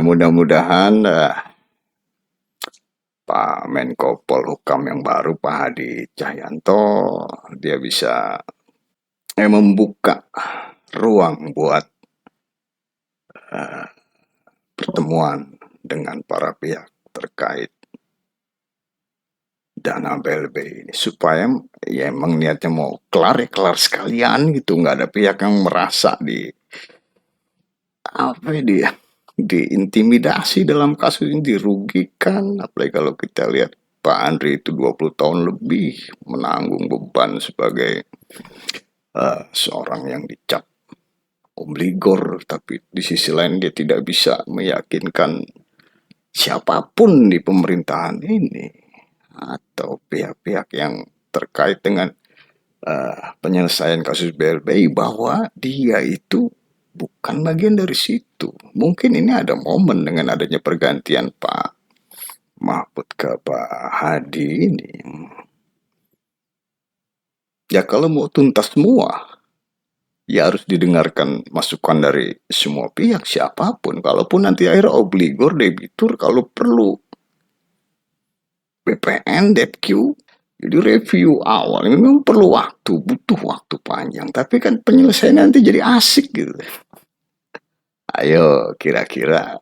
Mudah-mudahan Pak Menko Polhukam yang baru Pak Hadi Cahyanto dia bisa membuka ruang buat eh, pertemuan dengan para pihak terkait dana BLB ini supaya ya emang niatnya mau kelar ya kelar sekalian gitu, nggak ada pihak yang merasa apa ya, dia diintimidasi dalam kasus ini, dirugikan. Apalagi kalau kita lihat Pak Andri itu 20 tahun lebih menanggung beban sebagai seorang yang dicap obligor, tapi di sisi lain dia tidak bisa meyakinkan siapapun di pemerintahan ini atau pihak-pihak yang terkait dengan penyelesaian kasus BLBI bahwa dia itu bukan bagian dari situ. Mungkin ini ada momen dengan adanya pergantian Pak Mahfud ke Pak Hadi ini. Ya kalau mau tuntas semua, ya harus didengarkan masukan dari semua pihak siapapun. Kalaupun nanti akhirnya obligor, debitur, kalau perlu BPN, DepQ, jadi review awal ini memang perlu waktu, butuh waktu panjang. Tapi kan penyelesaian nanti jadi asik gitu. Ayo kira-kira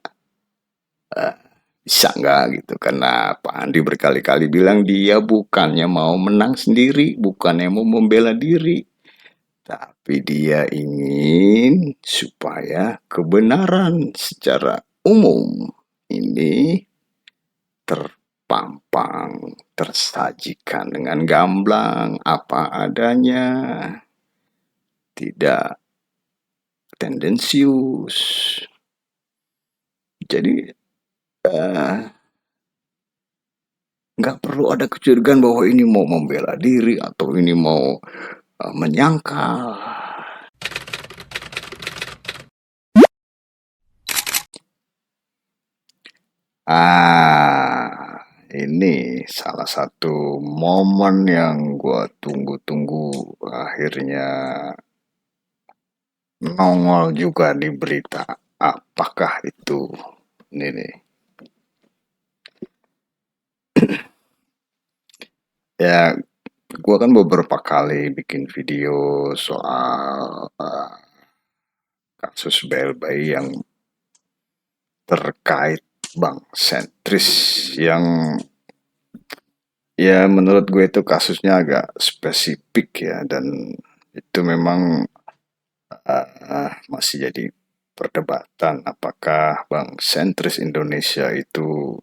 bisa nggak gitu, karena Pak Andi berkali-kali bilang dia bukannya mau menang sendiri, bukannya mau membela diri, tapi dia ingin supaya kebenaran secara umum ini terpampang, tersajikan dengan gamblang apa adanya, tidak tendensius. Jadi nggak perlu ada kecurigaan bahwa ini mau membela diri atau ini mau menyangkal. Ini salah satu momen yang gue tunggu-tunggu akhirnya nongol juga di berita. Apakah itu? Ini nih. Ya, gue kan beberapa kali bikin video soal kasus BLBI yang terkait bank sentris yang ya menurut gue itu kasusnya agak spesifik ya, dan itu memang masih jadi perdebatan apakah bank sentris Indonesia itu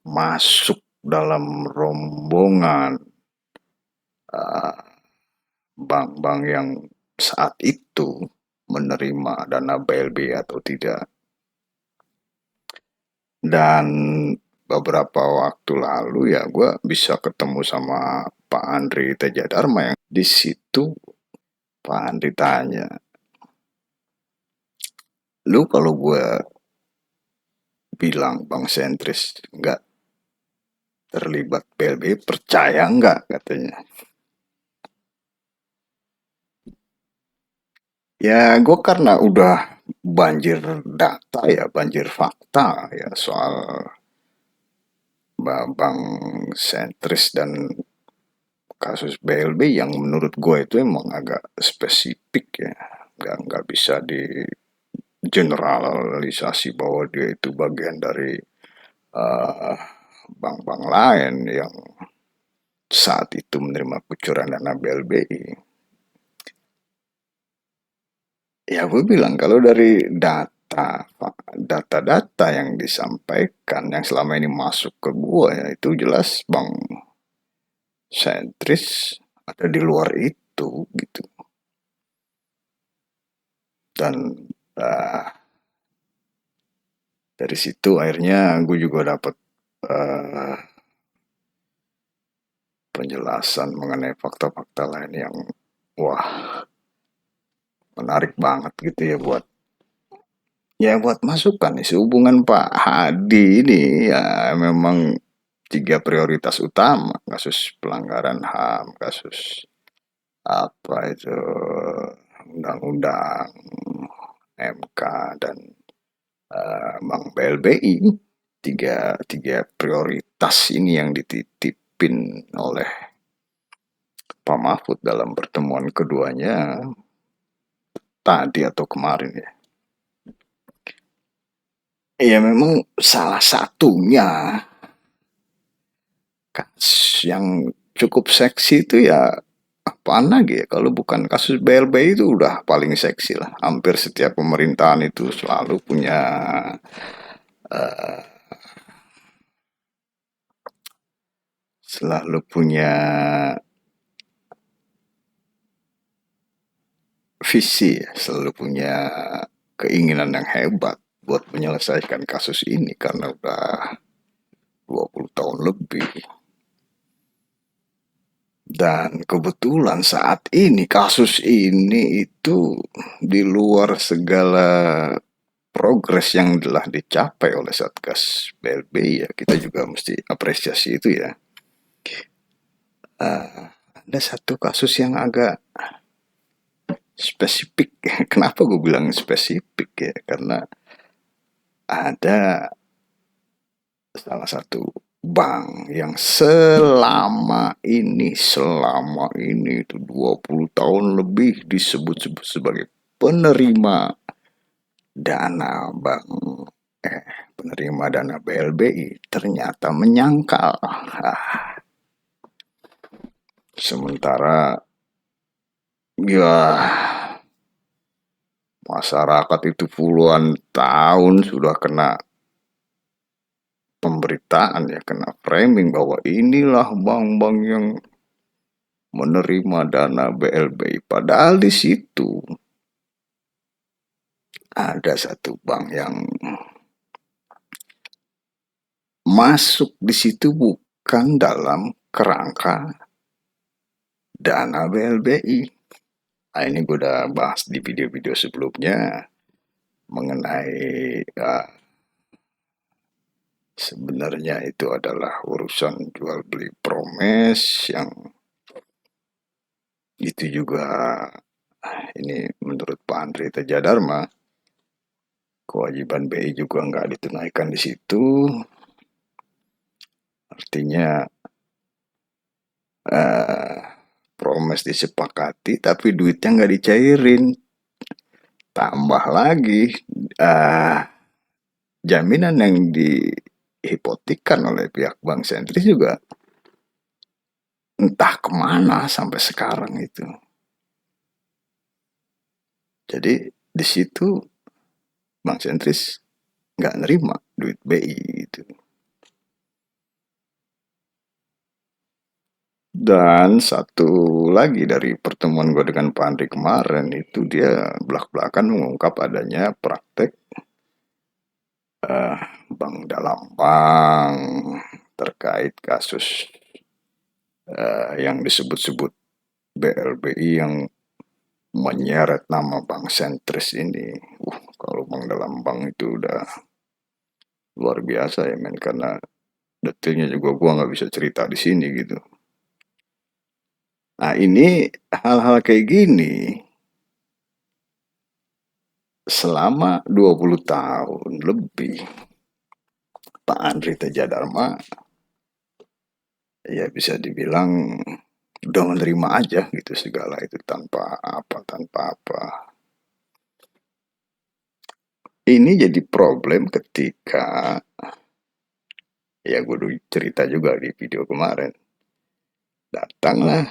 masuk dalam rombongan bank-bank yang saat itu menerima dana BLB atau tidak. Dan beberapa waktu lalu ya gue bisa ketemu sama Pak Andri Tejadharma, yang di situ Pak Andri tanya, lu kalau gue bilang bank sentris nggak terlibat BLB percaya nggak, katanya. Ya gue karena udah banjir data ya, banjir fakta ya soal bank sentris dan kasus BLB yang menurut gue itu emang agak spesifik ya, nggak bisa di generalisasi bahwa dia itu bagian dari uh, bank-bank lain yang saat itu menerima kucuran dana BLBI. Ya gue bilang kalau dari data-data yang disampaikan yang selama ini masuk ke gue ya itu jelas bank sentris ada di luar itu gitu. Dan uh, dari situ akhirnya gue juga dapat uh, penjelasan mengenai fakta-fakta lain yang wah menarik banget gitu ya, buat masukan nih sehubungan Pak Hadi ini. Ya memang tiga prioritas utama: kasus pelanggaran HAM, kasus apa itu undang-undang MK, dan Bank BLBI. Tiga, tiga prioritas ini yang dititipin oleh Pak Mahfud dalam pertemuan keduanya tadi atau kemarin ya. Ya memang salah satunya kasus yang cukup seksi itu ya apaan lagi ya kalau bukan kasus BLBI itu udah paling seksi lah. Hampir setiap pemerintahan itu selalu punya visi, ya, selalu punya keinginan yang hebat buat menyelesaikan kasus ini karena udah 20 tahun lebih. Dan kebetulan saat ini kasus ini itu di luar segala progres yang telah dicapai oleh Satgas BLB ya kita juga mesti apresiasi itu ya. Ada satu kasus yang agak spesifik. Kenapa gue bilang spesifik ya? Karena ada salah satu bank yang selama ini itu 20 tahun lebih disebut-sebut sebagai penerima dana bank penerima dana BLBI ternyata menyangkal. Sementara ya masyarakat itu puluhan tahun sudah kena pemberitaan ya, kena framing bahwa inilah bank-bank yang menerima dana BLBI. Padahal di situ ada satu bank yang masuk di situ bukan dalam kerangka dana BLBI. Nah, ini gue udah bahas di video-video sebelumnya mengenai sebenarnya itu adalah urusan jual beli promes yang itu juga ini menurut Pak Andri Teja Dharma kewajiban BI juga nggak ditunaikan di situ. Artinya promes disepakati tapi duitnya nggak dicairin. Tambah lagi jaminan yang dihipotekkan oleh pihak bank sentris juga entah kemana sampai sekarang itu. Jadi di situ bank sentris nggak nerima duit BI itu. Dan satu lagi dari pertemuan gue dengan Pak Andri kemarin itu dia belak-belakan mengungkap adanya praktek bank dalam bank terkait kasus yang disebut-sebut BLBI yang menyeret nama bank sentris ini. Kalau bank dalam bank itu udah luar biasa ya men, karena detailnya juga gua nggak bisa cerita di sini gitu. Nah ini hal-hal kayak gini selama 20 tahun lebih Pak Andri Teja Dharma ya bisa dibilang udah menerima aja gitu segala itu tanpa apa. Ini jadi problem ketika ya gue udah cerita juga di video kemarin datanglah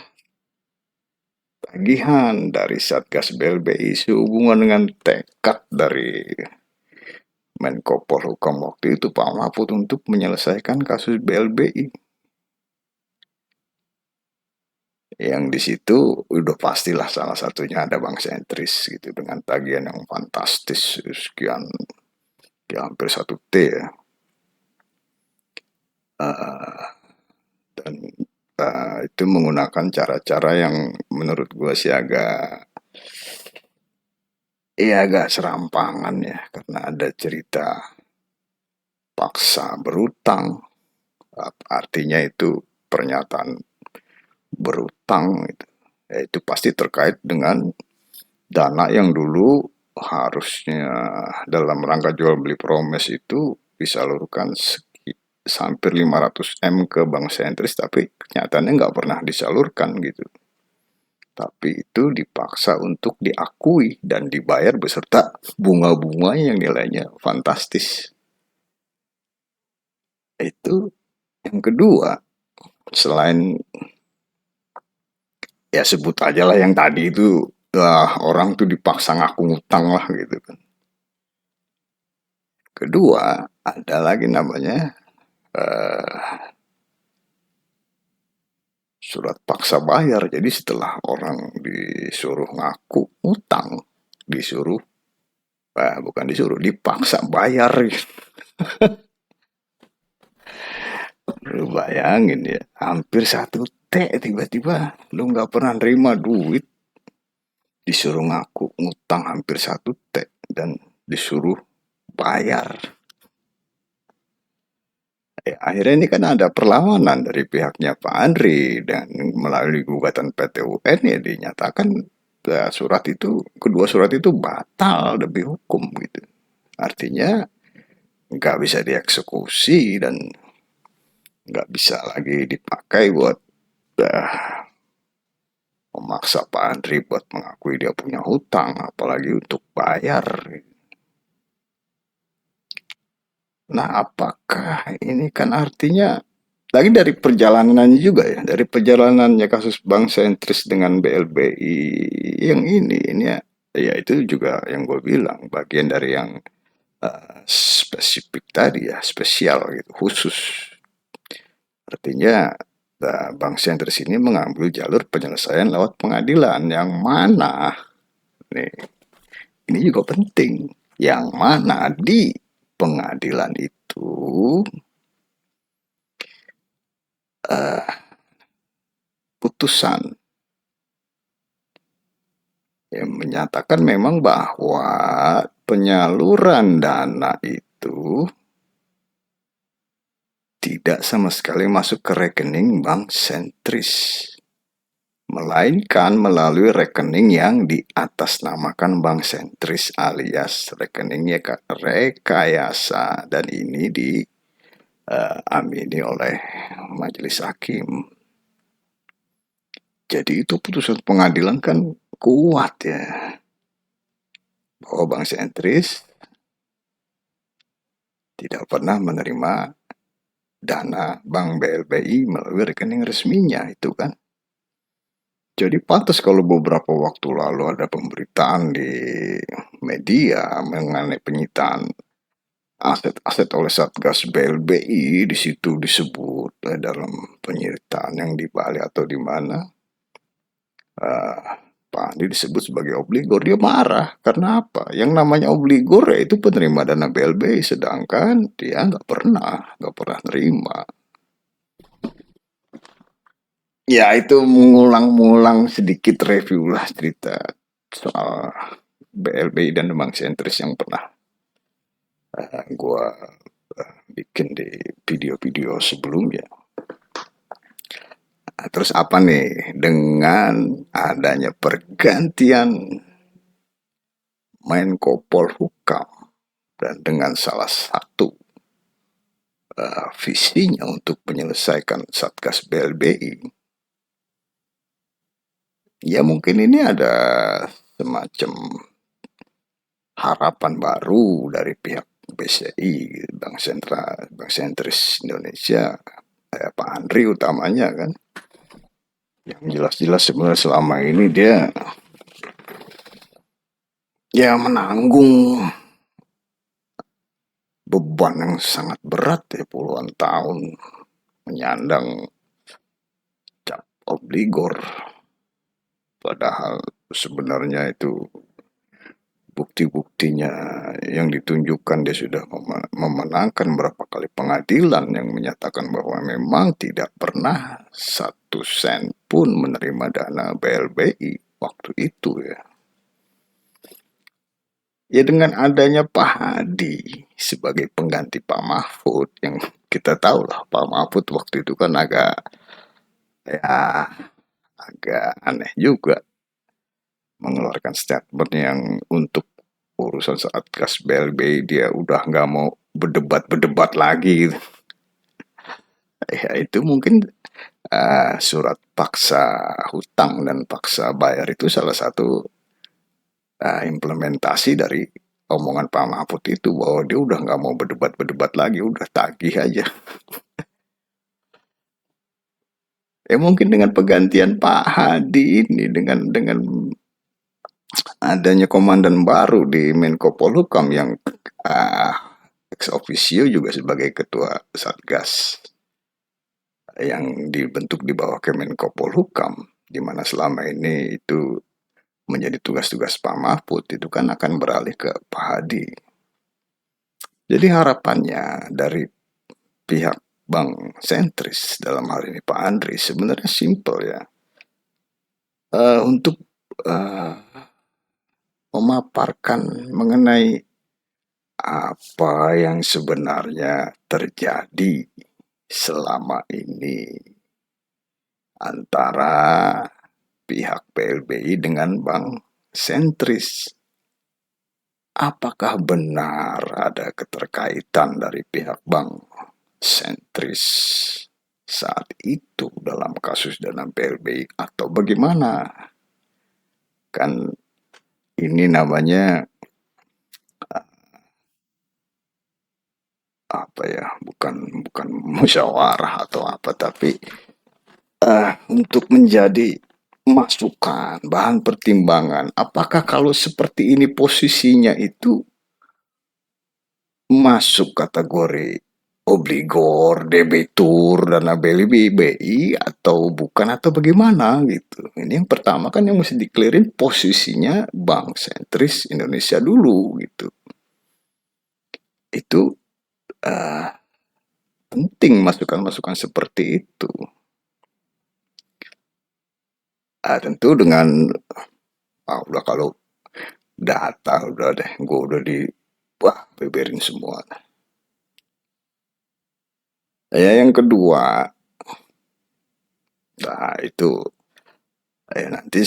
tagihan dari Satgas BLBI sehubungan dengan tekad dari Menko Polhukam waktu itu Pak Mahfud untuk menyelesaikan kasus BLBI. Yang di situ udah pastilah salah satunya ada bank sentris gitu dengan tagihan yang fantastis sekian ya hampir 1 T ya. Dan itu menggunakan cara-cara yang menurut gue sih agak serampangan ya karena ada cerita paksa berutang. Artinya itu pernyataan berutang itu. Ya, itu pasti terkait dengan dana yang dulu harusnya dalam rangka jual beli promes itu disalurkan hampir 500 M ke bank sentris, tapi kenyataannya nggak pernah disalurkan gitu. Tapi itu dipaksa untuk diakui dan dibayar beserta bunga-bunga yang nilainya fantastis. Itu yang kedua, selain ya sebut aja lah yang tadi itu, orang tuh dipaksa ngaku ngutang lah gitu kan. Kedua, ada lagi namanya eh, surat paksa bayar. Jadi setelah orang disuruh ngaku utang, disuruh, bukan disuruh, dipaksa bayar. Lu bayangin ya, hampir 1 T tiba-tiba lu nggak pernah nerima duit, disuruh ngaku ngutang hampir 1 T dan disuruh bayar. Akhirnya ini kan ada perlawanan dari pihaknya Pak Andri dan melalui gugatan PT UN ya dinyatakan surat itu, kedua surat itu batal demi hukum gitu. Artinya nggak bisa dieksekusi dan nggak bisa lagi dipakai buat uh, memaksa Pak Andri buat mengakui dia punya hutang, apalagi untuk bayar. Nah, apakah ini kan artinya lagi dari perjalanannya juga ya, dari perjalanannya kasus Bank Sentris dengan BLBI yang ini ya, ya itu juga yang gue bilang bagian dari yang spesifik tadi ya, spesial gitu, khusus. Artinya Bank Sentris ini mengambil jalur penyelesaian lewat pengadilan yang mana nih, ini juga penting, yang mana di pengadilan itu uh, putusan yang menyatakan memang bahwa penyaluran dana itu tidak sama sekali masuk ke rekening bank sentris, melainkan melalui rekening yang diatasnamakan bank sentris alias rekeningnya rekayasa, dan ini diamini oleh majelis hakim. Jadi itu putusan pengadilan kan kuat ya, bahwa bank sentris tidak pernah menerima dana bank BLBI melalui rekening resminya itu kan. Jadi pantas kalau beberapa waktu lalu ada pemberitaan di media mengenai penyitaan aset-aset oleh Satgas BLBI, di situ disebut dalam penyertaan yang di Bali atau di mana, uh, Pak Andi disebut sebagai obligor. Dia marah karena apa? Yang namanya obligor ya itu penerima dana BLBI, sedangkan dia nggak pernah terima. Ya itu mengulang-ulang sedikit review lah cerita soal BLBI dan Bank Sentris yang pernah gue bikin di video-video sebelumnya. Nah, terus apa nih dengan adanya pergantian Menko Polhukam dan dengan salah satu visinya untuk menyelesaikan Satgas BLBI, ya mungkin ini ada semacam harapan baru dari pihak BCI, Bank Sentris Indonesia, Pak Andri utamanya kan, yang jelas-jelas sebenarnya selama ini dia ya menanggung beban yang sangat berat ya, puluhan tahun menyandang cap obligor, padahal sebenarnya itu bukti-buktinya yang ditunjukkan dia sudah memenangkan berapa kali pengadilan yang menyatakan bahwa memang tidak pernah 1 sen pun menerima dana BLBI waktu itu ya. Ya dengan adanya Pak Hadi sebagai pengganti Pak Mahfud, yang kita tahu lah Pak Mahfud waktu itu kan ya agak aneh juga mengeluarkan statement yang untuk urusan Satgas BLBI dia udah nggak mau berdebat-berdebat lagi gitu. Ya itu mungkin surat paksa hutang dan paksa bayar itu salah satu implementasi dari omongan Pak Mahfud itu bahwa dia udah nggak mau berdebat-berdebat lagi, udah tagih aja. Ya mungkin dengan pergantian Pak Hadi ini dengan adanya komandan baru di Menko Polhukam yang uh, ex officio juga sebagai ketua Satgas yang dibentuk di bawah Kemenko Polhukam, di mana selama ini itu menjadi tugas-tugas Pak Mahfud, itu kan akan beralih ke Pak Hadi. Jadi harapannya dari pihak Bank Sentris dalam hal ini Pak Andri sebenarnya simpel ya. Untuk uh, memaparkan mengenai apa yang sebenarnya terjadi selama ini antara pihak PLBI dengan Bank Sentris. Apakah benar ada keterkaitan dari pihak Bank Sentris saat itu dalam kasus dana PLBI atau bagaimana? Kan ini namanya apa ya? Bukan musyawarah atau apa, tapi untuk menjadi masukan, bahan pertimbangan. Apakah kalau seperti ini posisinya itu masuk kategori obligor, debitur, dana BLBI atau bukan atau bagaimana gitu. Ini yang pertama kan yang mesti diklirin posisinya Bank Sentris Indonesia dulu gitu. Itu uh, penting masukan-masukan seperti itu. Tentu dengan udah kalau data udah deh, gue udah di beberin semua. Ya yang kedua, nah itu nanti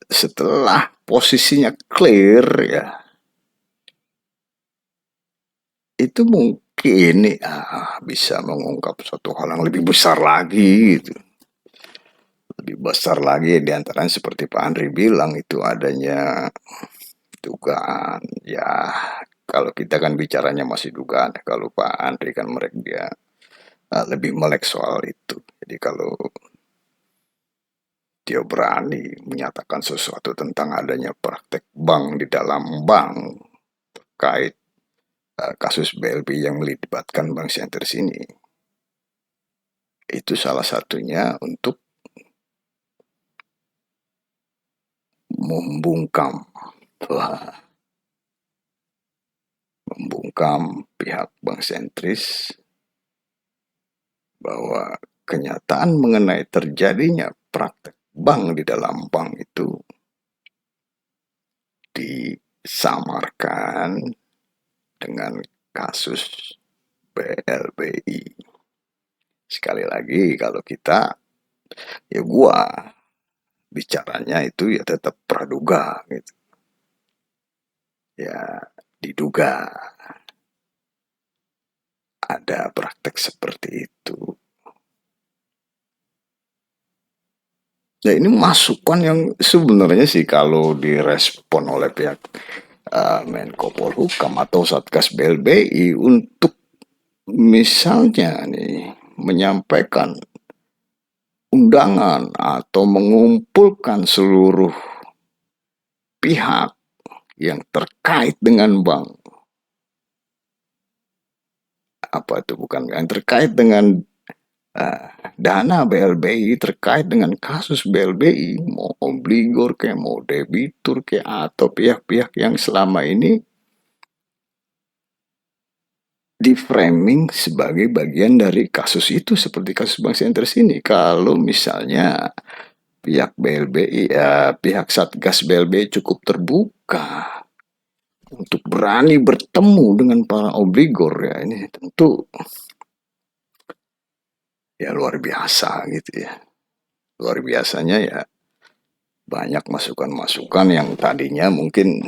setelah posisinya clear ya, itu mungkin bisa mengungkap suatu hal yang lebih besar lagi gitu. Lebih besar lagi diantaranya seperti Pak Andri bilang itu adanya dugaan ya, kalau kita kan bicaranya masih dugaan, kalau Pak Andri kan mereka dia lebih melek soal itu. Jadi kalau dia berani menyatakan sesuatu tentang adanya praktek bank di dalam bank terkait kasus BLB yang melibatkan Bank Sentris ini, itu salah satunya untuk membungkam pihak Bank Sentris bahwa kenyataan mengenai terjadinya praktek bank di dalam bank itu disamarkan dengan kasus BLBI. Sekali lagi kalau kita, ya gua bicaranya itu ya tetap praduga gitu. Ya diduga ada praktek seperti itu. Ya ini masukan yang sebenarnya sih kalau direspon oleh pihak Menko Polhukam atau Satgas BLBI untuk misalnya nih menyampaikan undangan atau mengumpulkan seluruh pihak yang terkait dengan bank, apa itu bukan yang terkait dengan dana BLBI, terkait dengan kasus BLBI, mau obligor kayak mau debitur kayak atau pihak-pihak yang selama ini di framing sebagai bagian dari kasus itu, seperti kasus Bank Sentris ini. Kalau misalnya pihak BLBI pihak Satgas BLBI cukup terbuka untuk berani bertemu dengan para obligor, ya ini tentu ya luar biasa gitu ya. Luar biasanya ya banyak masukan-masukan yang tadinya mungkin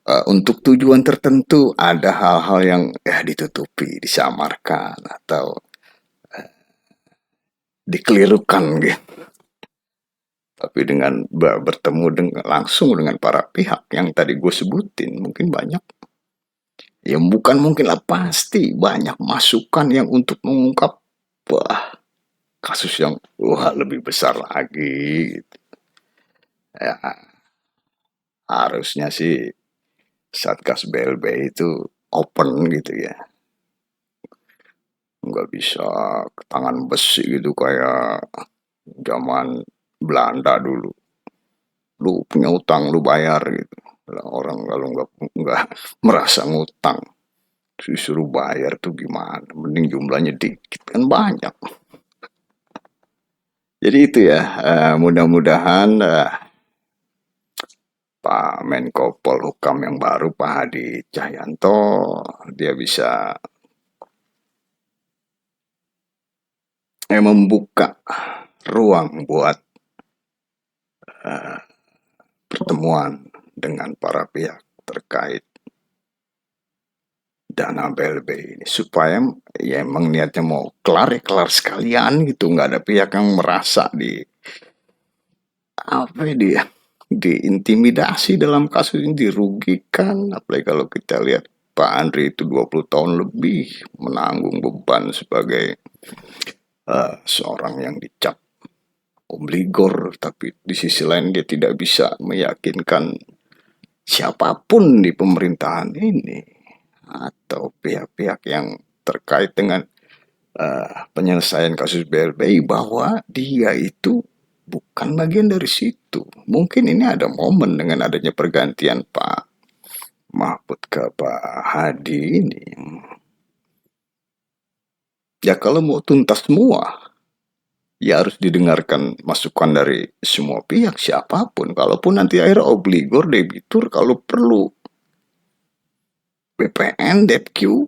Untuk tujuan tertentu ada hal-hal yang ya ditutupi, disamarkan atau dikelirukan gitu. Tapi dengan bertemu dengan langsung dengan para pihak yang tadi gue sebutin, mungkin banyak, ya bukan mungkin lah, pasti banyak masukan yang untuk mengungkap wah, kasus yang wah lebih besar lagi gitu. Ya, harusnya sih Satgas BLB itu open gitu ya, nggak bisa ke tangan besi gitu kayak zaman Belanda dulu. Lu punya utang lu bayar gitu. Orang kalau nggak merasa ngutang disuruh bayar tuh gimana? Mending jumlahnya dikit kan banyak. Jadi itu ya, mudah-mudahan Pak Menko Polhukam yang baru Pak Hadi Cahyanto dia bisa membuka ruang buat pertemuan dengan para pihak terkait dana BLB ini supaya ya emang niatnya mau kelar ya kelar sekalian gitu, nggak ada pihak yang merasa di apa ya, dia diintimidasi dalam kasus ini, dirugikan. Apalagi kalau kita lihat Pak Andri itu 20 tahun lebih menanggung beban sebagai seorang yang dicap obligor, tapi di sisi lain dia tidak bisa meyakinkan siapapun di pemerintahan ini atau pihak-pihak yang terkait dengan penyelesaian kasus BLBI bahwa dia itu bukan bagian dari situ. Mungkin ini ada momen dengan adanya pergantian Pak Mahfud ke Pak Hadi ini. Ya kalau mau tuntas semua, ya harus didengarkan masukan dari semua pihak siapapun. Kalaupun nanti akhirnya obligor, debitur, kalau perlu BPN, DepQ,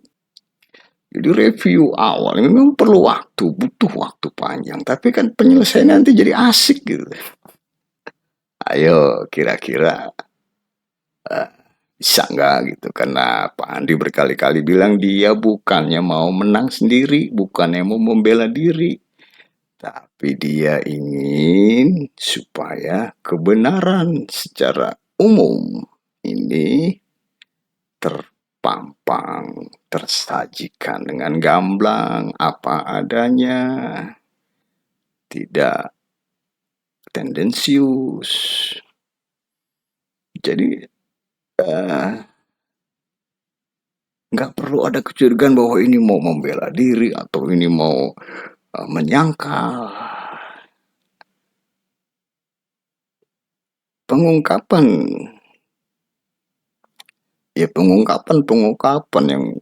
jadi review awal ini memang perlu waktu, butuh waktu panjang. Tapi kan penyelesaian nanti jadi asik gitu. Ayo kira-kira bisa nggak gitu, karena Pak Andi berkali-kali bilang dia bukannya mau menang sendiri, bukannya mau membela diri, tapi dia ingin supaya kebenaran secara umum ini terpampang, tersajikan dengan gamblang, apa adanya, tidak tendensius. Jadi nggak perlu ada kecurigaan bahwa ini mau membela diri atau ini mau menyangkal. Pengungkapan, ya pengungkapan yang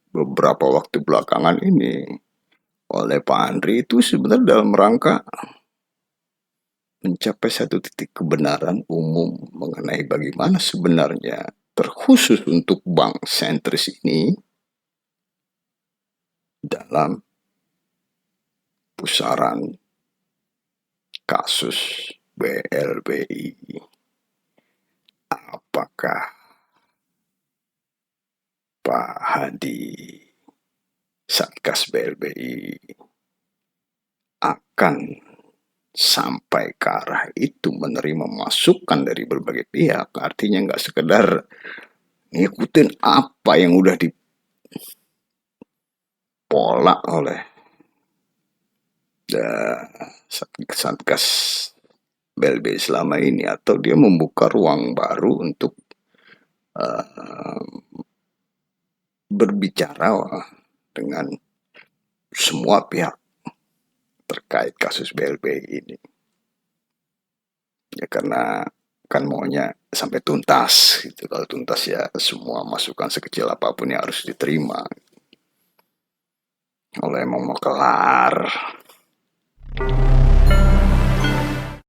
beberapa waktu belakangan ini oleh Pak Andri itu sebenarnya dalam rangka mencapai satu titik kebenaran umum mengenai bagaimana sebenarnya terkhusus untuk bank sentris ini dalam pusaran kasus BLBI. Apakah Pak Hadi Satgas BLBI akan sampai ke arah itu, menerima masukan dari berbagai pihak, artinya nggak sekedar ngikutin apa yang udah dipola oleh Satgas BLBI selama ini, atau dia membuka ruang baru untuk berbicara dengan semua pihak terkait kasus BLBI ini. Ya karena kan maunya sampai tuntas gitu. Kalau tuntas ya semua masukan sekecil apapun yang harus diterima. Kalau emang mau kelar,